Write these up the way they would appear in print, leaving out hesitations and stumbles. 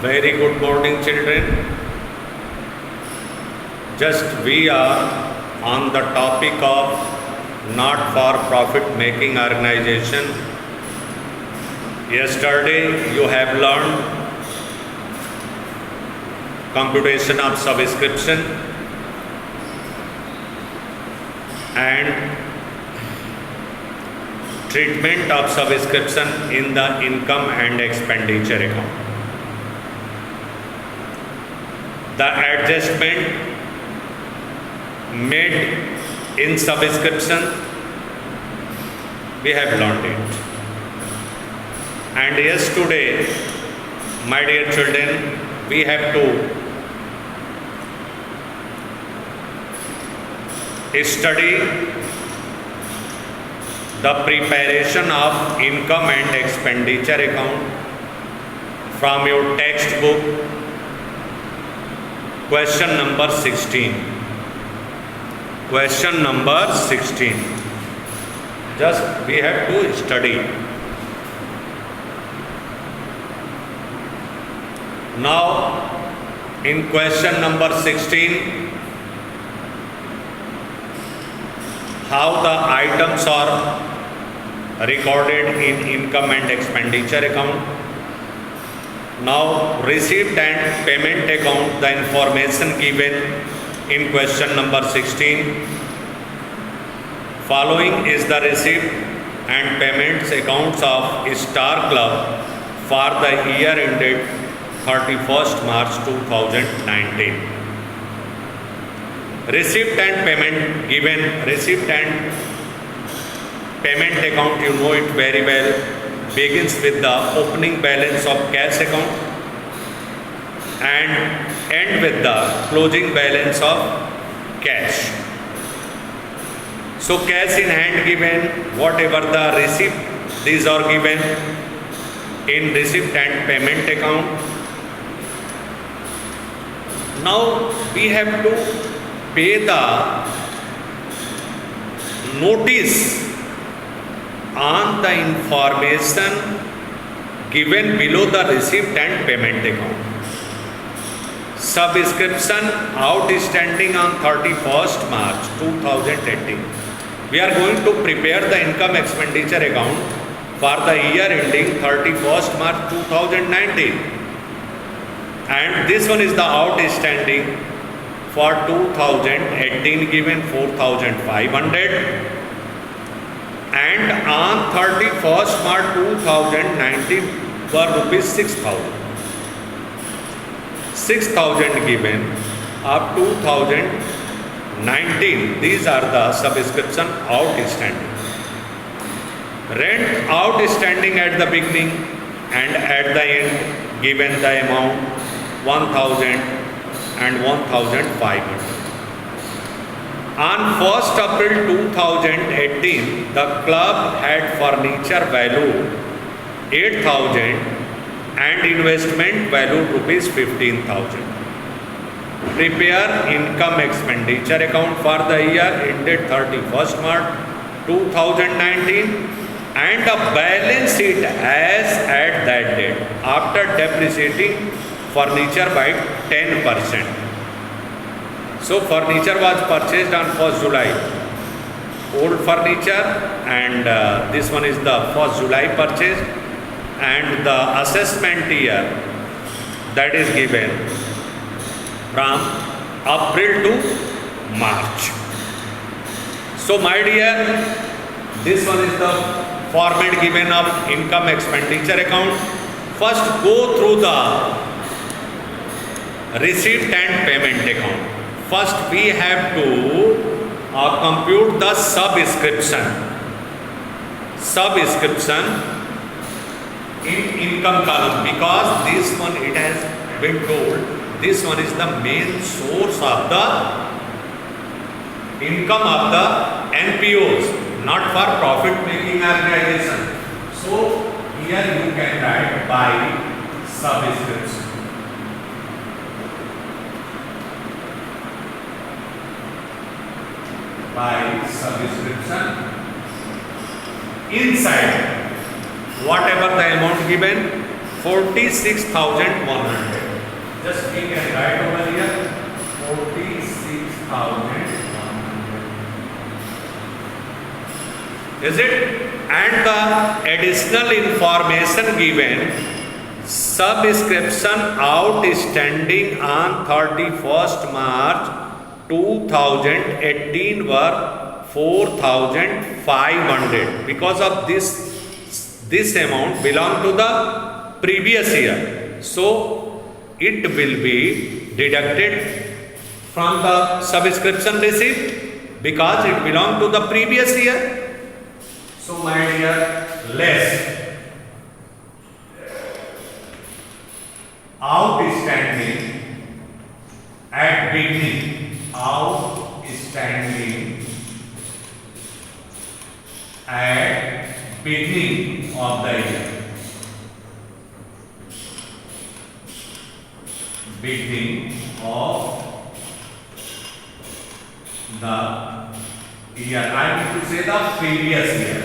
Very good morning, children. Just we are on the topic of not for profit making organization. Yesterday you have learned computation of subscription and treatment of subscription in the income and expenditure account. The adjustment made in subscription, we have learned it. And yes, today, my dear children, we have to study the preparation of income and expenditure account from your textbook, question number 16. Question number 16. Just we have to study. Now, in question number 16, how the items are recorded in income and expenditure account. Now, receipt and payment account, the information given in question number 16. Following is the receipt and payments accounts of Star Club for the year ended 31st March 2019. Receipt and payment given, receipt and payment account, you know it very well, begins with the opening balance of cash account and end with the closing balance of cash. So cash in hand given, whatever the receipt, these are given in receipt and payment account. Now we have to pay the notice on the information given below the receipt and payment account. Subscription outstanding on 31st March 2018. We are going to prepare the income expenditure account for the year ending 31st March 2019. And this one is the outstanding for 2018 given 4,500 and on 31st March 2019 were rupees 6,000. 6,000 given of 2019. These are the subscription outstanding. Rent outstanding at the beginning and at the end given the amount 1,000 and 1,500. On 1st April 2018, the club had furniture value 8,000 and investment value rupees 15,000. Prepare income expenditure account for the year ended 31st March 2019 and a balance sheet as at that date after depreciating furniture by 10%. So furniture was purchased on 1st July. Old furniture and this one is the 1st July purchase and the assessment year that is given from April to March. So my dear, this one is the format given of income expenditure account. First go through the receipt and payment account. First we have to compute the subscription in income column, because this one, it has been told, this one is the main source of the income of the NPOs, not for profit making organization. So here you can write by subscription. By subscription. Inside, whatever the amount given, 46,100. Just we can write over here 46,100. Is it? And the additional information given, subscription outstanding on 31st March 2018 were 4,500. Because of this amount belong to the previous year, so it will be deducted from the subscription receipt because it belong to the previous year. So my dear, less outstanding at beginning, outstanding at beginning of the year, beginning of the year. I need to say the previous year.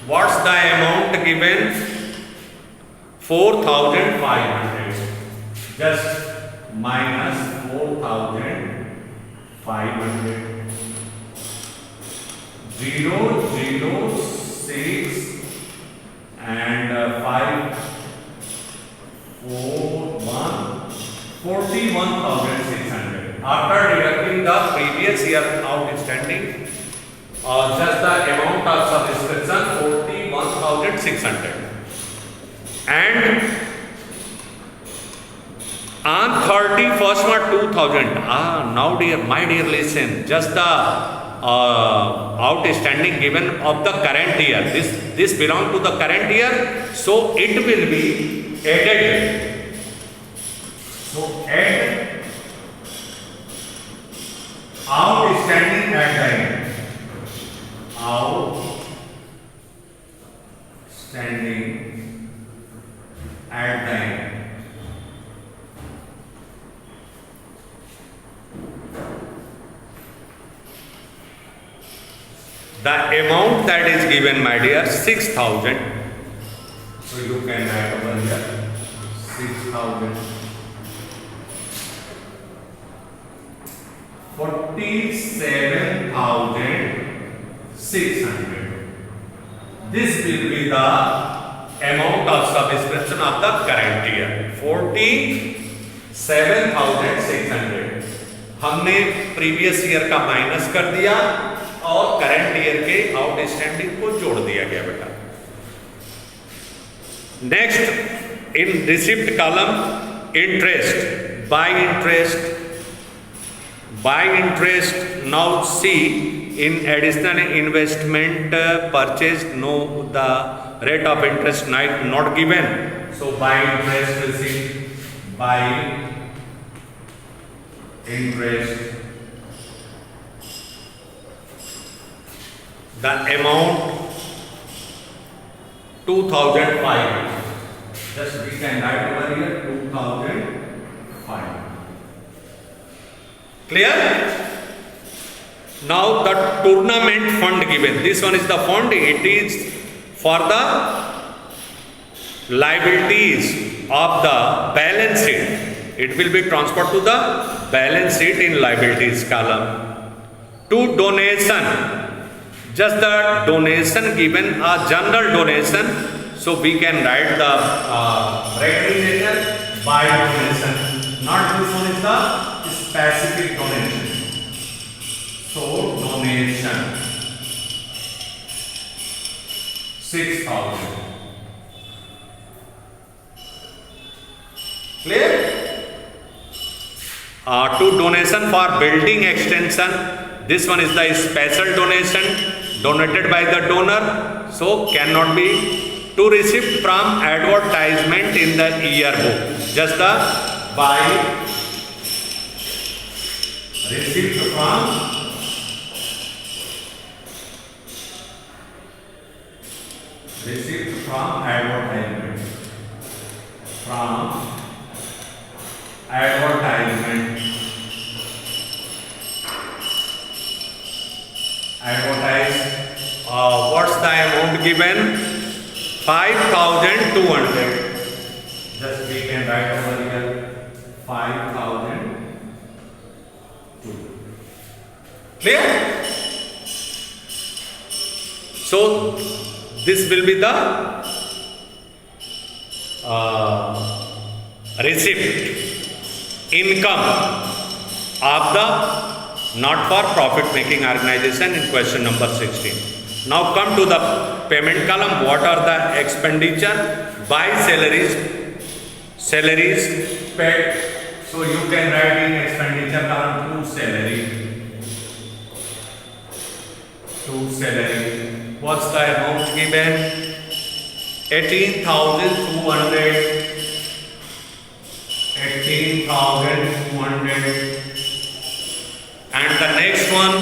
What's the amount given? 4,500. Just minus 4,500. 0, 0, 6 and 5, 4, 1, 41,600. After deducting the previous year outstanding, just the amount of subscription 41,600. And on 31st March 2000, now dear, my dear, listen, just the outstanding given of the current year, this belong to the current year, so it will be added. So add outstanding at the end, outstanding at the end. The amount that is given, my dear, 6,000. So you can write over here 6,000. 47,600. This will be the amount of subscription of the current year. 47,600. हमने previous year का minus कर दिया और current year के outstanding को जोड़ दिया गया बेटा. Next, in receipt column, interest, bye interest. Now see, in additional investment purchased, no, the rate of interest not given, so by interest receipt, by interest, the amount 2,500. Just we can write over here 2,500. Clear? Now the tournament fund given, this one is the fund, it is for the liabilities of the balance sheet. It will be transferred to the balance sheet in liabilities column. To donation, just the donation given, a general donation, so we can write the recognition by donation. Not this one is the specific donation. So donation 6,000. Clear? To donation for building extension, this one is the special donation donated by the donor, so cannot be. To receipt from advertisement in the yearbook, just the by receipt from advertisement, advertise. What's the amount given? 5,200. Clear? So this will be the receipt, income of the not for profit making organization in question number 16. Now come to the payment column. What are the expenditure? By salaries paid. So you can write in expenditure column to salary. What's the amount given? 18,200. 18,200. And the next one,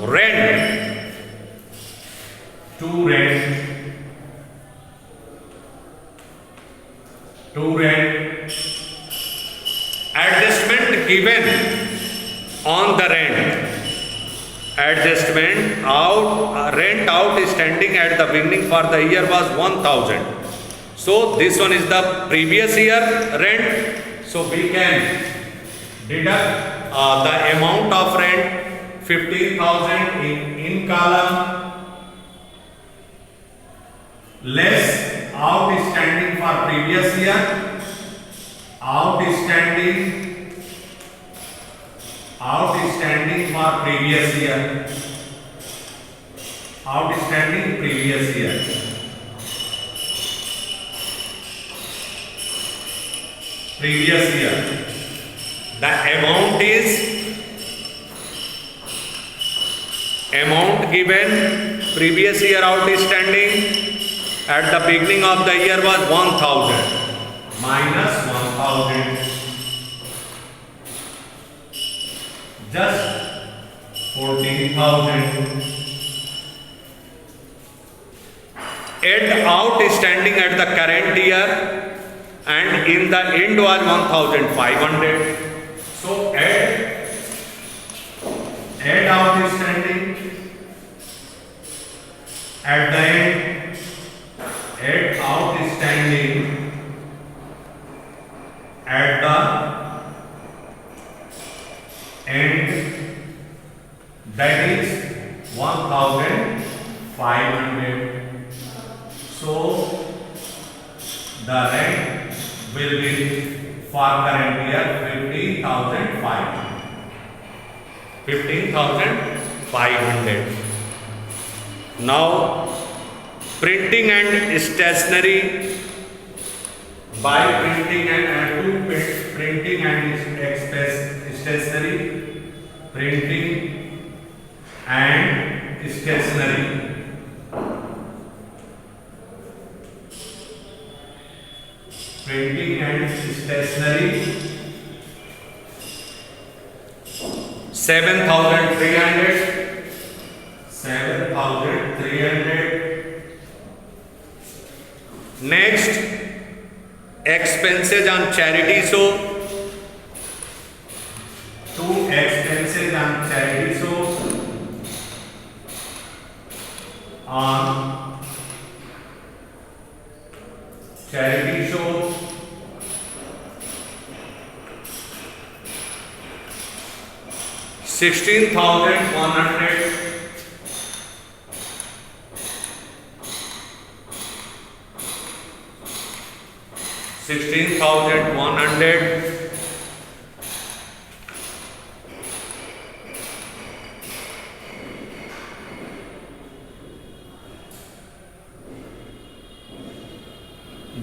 rent. To rent. Adjustment given on the rent. Adjustment out, rent outstanding at the beginning for the year was 1,000. So this one is the previous year rent. So we can deduct the amount of rent 15,000 in column less outstanding for previous year. Outstanding for previous year. Outstanding previous year. The amount is given previous year outstanding at the beginning of the year was 1,000 minus 1,000 just 14,000. Add outstanding at the current year and in the end was 1,500. So add outstanding at the end, add outstanding at the end, that is 1,500. So the rent will be for current year 15,500. Now printing and stationery. By printing and stationery. Printing and stationery. Printing and stationery 7,300. Next, expenses on charity show. 2 expenses on charity show on charity show. 16,100. 16,100.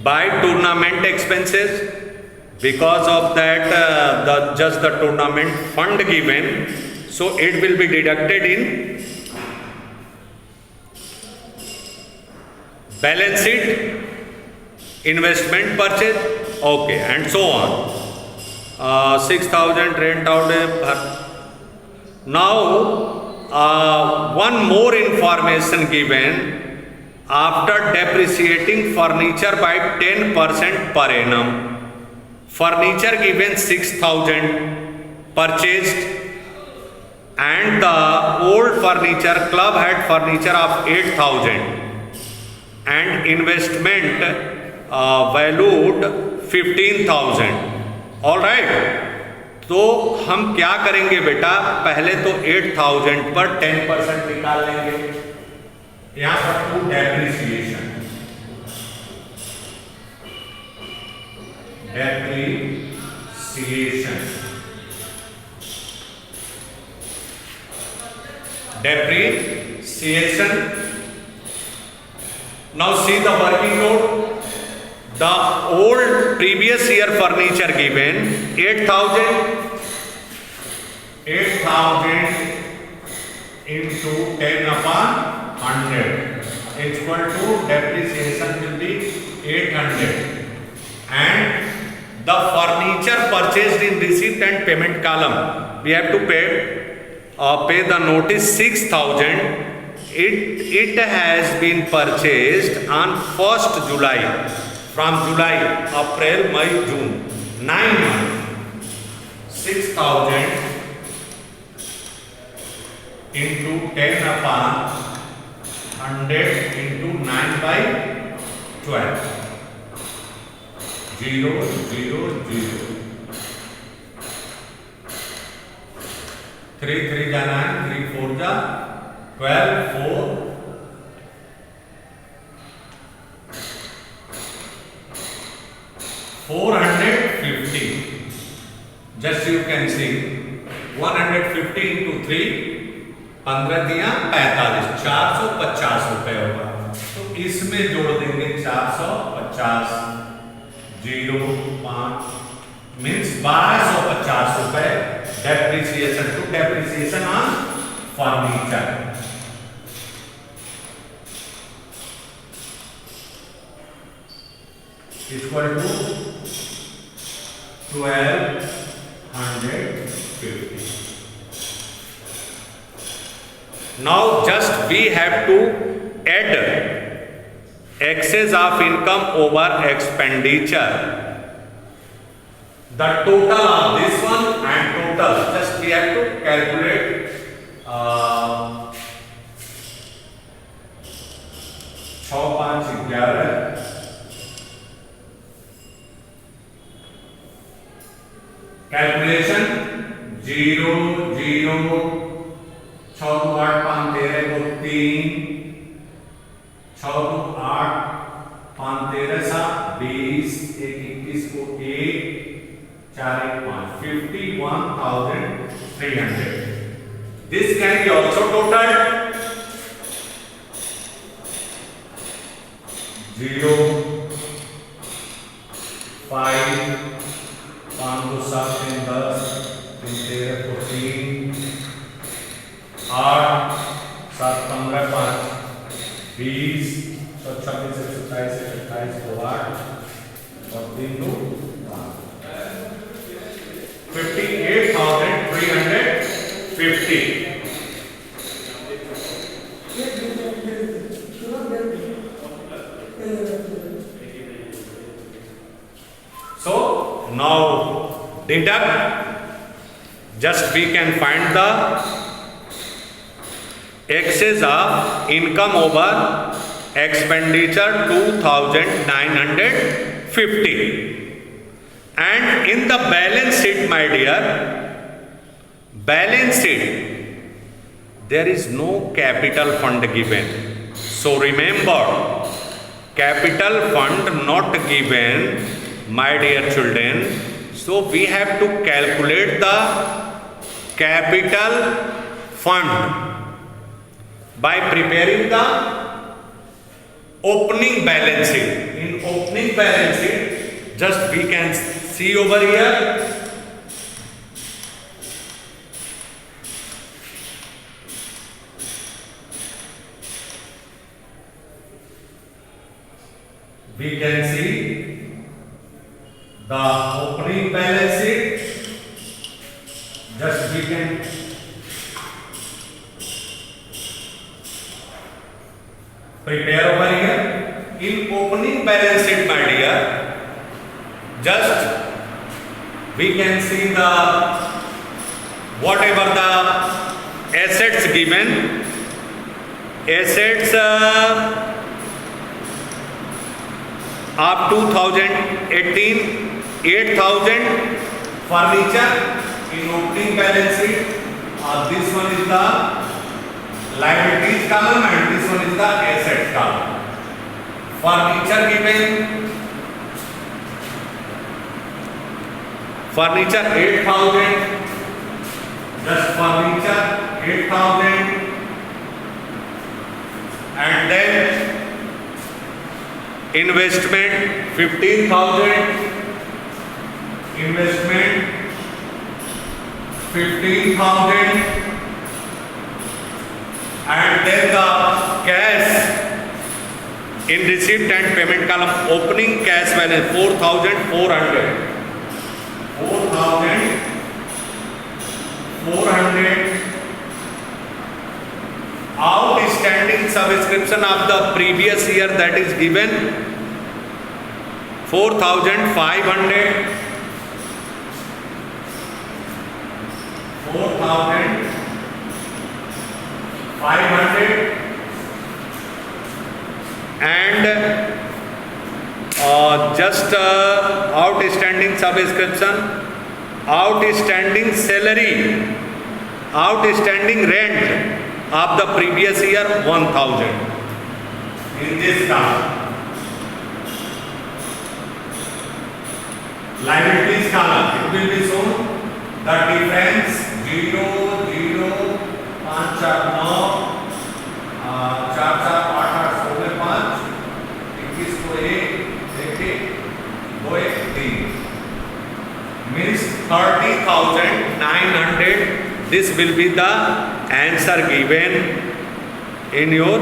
By tournament expenses, because of that just the tournament fund given, so it will be deducted in balance sheet, investment purchase, okay, and so on. 6,000 rent out. Now one more information given. After depreciating furniture by 10% per annum, furniture given 6,000 purchased, and the old furniture club had furniture of 8,000 and investment valued 15,000. All right. तो हम क्या करेंगे बेटा, पहले तो 8000 पर 10% निकाल लेंगे। यहां पर to depreciation, depreciation. Now see the working load. The old previous year furniture given 8,000 into 10/100 is equal to depreciation will be 800, and the furniture purchased in receipt and payment column we have to pay the notice 6,000. It has been purchased on 1st July. From July, April, May, June, 9 months. 6,000 into 10/100 into 9/12. 0, 0, 0. 3 3 जा 9, 3 4 जा 12, 4 450. Just you can see 150 into 3, 15 दिया 45, 450 रुपए होगा। तो इसमें जोड़ देंगे 450, 0 5 means 1250 रुपए depreciation to depreciation on furniture. Equal to 1250. Now just we have to add excess of income over expenditure. The total of this one and total, just we have to calculate 6 5 11 calculation 0 0 6 2 8 5 13 को 3 6 2 8 5 13 7 20 1 21 को 1 4 1 5 51,300. This can be also totaled 0 5 5 2 7 3 10 3 13 14 8 7 15 5 20 26 27 28 को 8 और 3 2 58,350. So now deduct, just we can find the excess of income over expenditure 2,950. And in the balance sheet, my dear, balance sheet, there is no capital fund given. So remember, capital fund not given, my dear children. So we have to calculate the capital fund by preparing the opening balance sheet. In opening balance sheet, just we can see over here, we can see the opening balance sheet. Just we can prepare over here. In opening balance sheet, my dear, just we can see the whatever the assets given, assets of 2018 8,000 furniture in opening balance sheet. This one is the liabilities column and this one is the assets column. Furniture given. Furniture 8,000. Just furniture 8,000. And then investment 15,000. Investment 15,000. And then the cash in receipt and payment column, opening cash balance 4,400. 4,400. Outstanding subscription of the previous year, that is given 4,500. 4,500. And just outstanding subscription, outstanding salary, outstanding rent of the previous year 1,000 in this column. Liabilities column, it will be shown the difference 0, 0, 5, 4, 9, 4, 4, 8, 8, 16, 5, 21, 2, 1, 3. Means 30,900. This will be the answer given in your,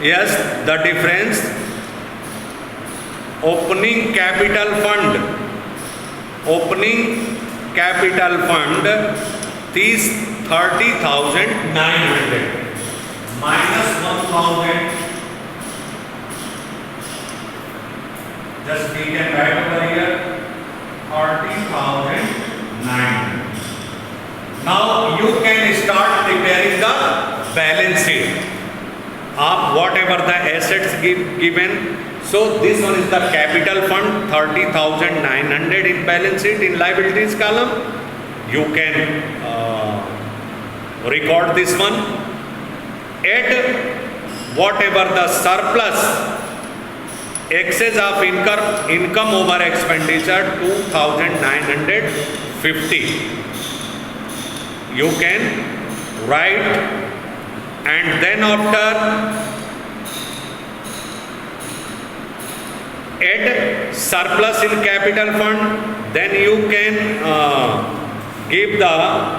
yes, the difference. Opening capital fund, is 30,900 minus 1,000. Just we can write over here 30,900. Now you can start preparing the balance sheet of whatever the assets given. So this one is the capital fund, 30,900 in balance sheet in liabilities column. You can record this one. Add whatever the surplus, excess of income over expenditure 2,950. You can write, and then after add surplus in capital fund, then you can give the